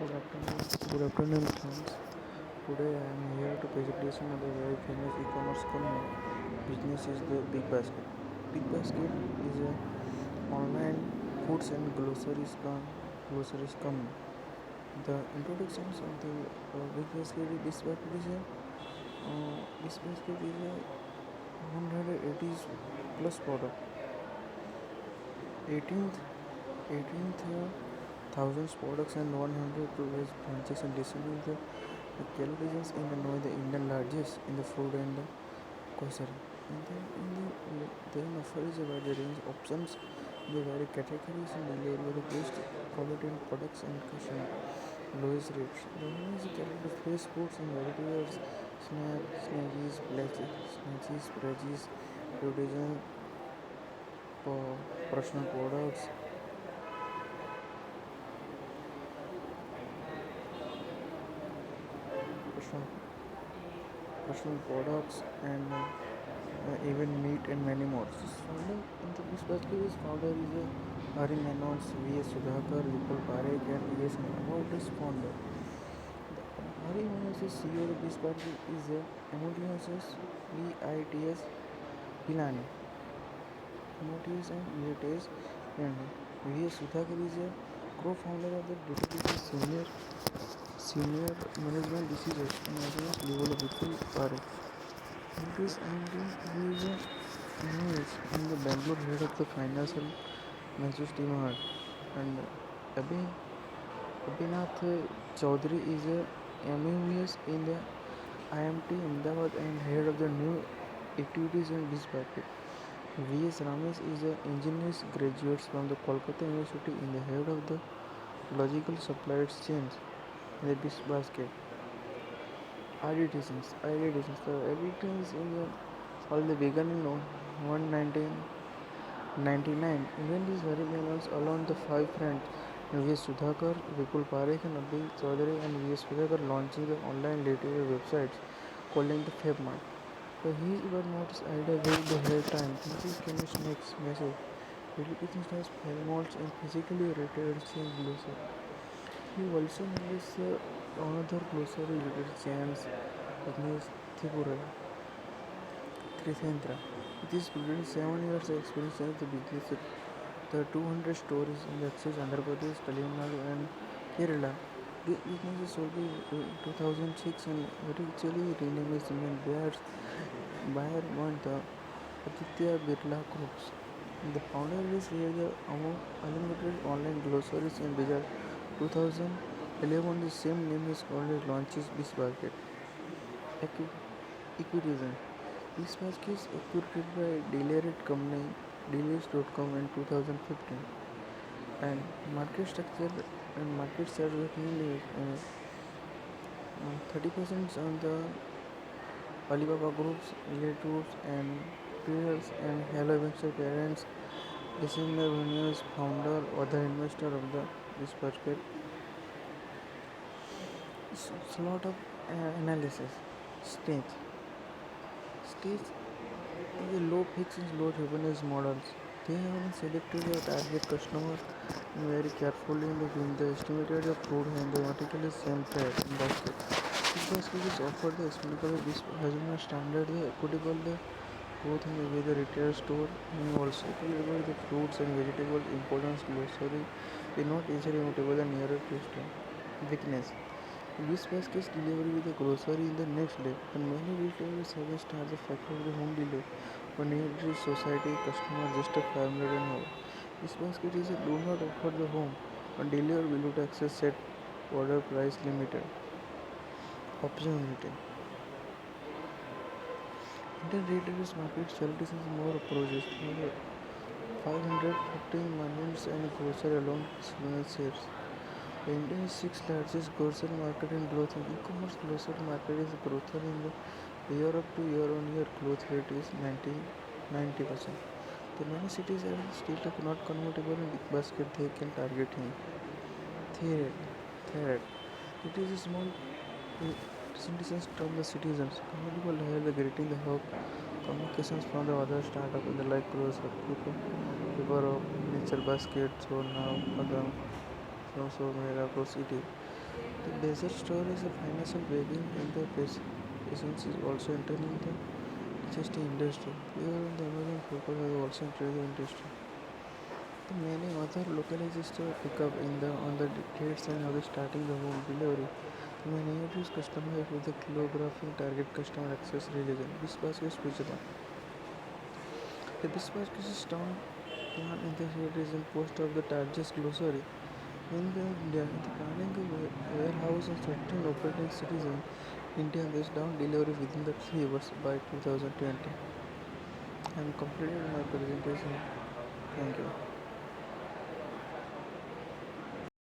Good afternoon, friends. Today I am here to presentation of a very famous e-commerce company. Business is the Big Basket. Big Basket is a online foods and groceries company. The introductions of the Big Basket. This basket is a 180 plus product. 18th 18th thousands products and 100 plus branches and distributed the calories in the Indian largest in the food and the grocery. And then then offers a wide range of options in the various categories and delivery the best quality in products and customer lowest rates. The one is category fresh foods and vegetables, snackies, snatches, veggies, protein, personal products, personal, personal products and even meat and many more. This basket is founder is Hari Menons, V.S. Sudhakar, Vipul Parekh and E.S. About this founder. Hari Menons is CEO of this basket is Emolius VITS Pilani. Emolius and VITS Pilani. V.S. Sudhakar is a co-founder of the Deputy Senior Management Decisions and Management level of Vipul Parekh. This he is a in the Bangalore head of the financial Management team and Abhinath Chaudhary is a MUS in the IMT Ahmedabad and head of the new activities in this packet. V.S. Ramesh is an engineers graduates from the Kolkata University in the head of the logical supply chains in the this basket. Additions. The additions in the all the began in 1999. When these very members along the five friends V.S. Sudhakar, Vipul Parekh and Abhi Chaudhary and V.S. Sudhakar launching the online literary websites calling the FabMart. So he was not his idea with the hair time. This is chemist next message. Education has FabMarts and physically retail chain glossary. He also managed another glossary related chains business Tripura. Trisendra. It is produced 7 years of experience in the business. The 200 stores in the Axis, Andhra Pradesh, Tamil Nadu and Kerala. This business is sold in 2006 and very actually renamed as Bayer won the Aditya Birla Groups. The founder is here the unlimited online groceries in Bazaar 2011. The same name is called launches this basket. Equitism. This basket is acquired by Dealerate company Dealers.com in 2015 and market share mainly 30% on the Alibaba groups, relatives and peers and Hello Venture parents, December Venues founder or the investor of the this basket. It's a lot of analysis. Stage. Stage is a low fixed low revenues models. They have selected the target customer very carefully in the estimated the food and the vertically same trade in basket. This basket is offered the explicable this has been a standard the equitable the both in the retail store and also equitable the fruits and vegetables importance grocery is not easily mutable the nearer to store. Weakness. This basket delivery with the grocery in the next day and many retailers suggest as a factor of the home delivery for nearby society customer just a family and more. This basket is a do not offer the home and deliver below taxes set order price limited. Opportunity. Indian retailers market charities is more approaches. 515 millions and grocery alone shares. India's sixth largest grocery market in growth. E-commerce grocery market is growth in the year up to year on year growth rate is 90%. The many cities are still not convertible in big basket they can target him. Third, it is a small presentations from the citizens. Convertible have the greeting the hub communications from the other startup in the like grocery people of nature basket so now Adam from so Miracle City. The desert store is a financial begging and the patience is also entering the GST industry. Here on the Amazon Flipkart has also entered the industry. The many other localized pick up in the on the dates and how starting the home delivery. The many of these customers with the kilographic target customer access religion. This basket is Pujatan. The basket is town plan in the here is in post of the Tarjas glossary. In the planning a warehouse and certain operating cities in India this down delivery within the 3 hours by 2020. I am completed my presentation. Thank you.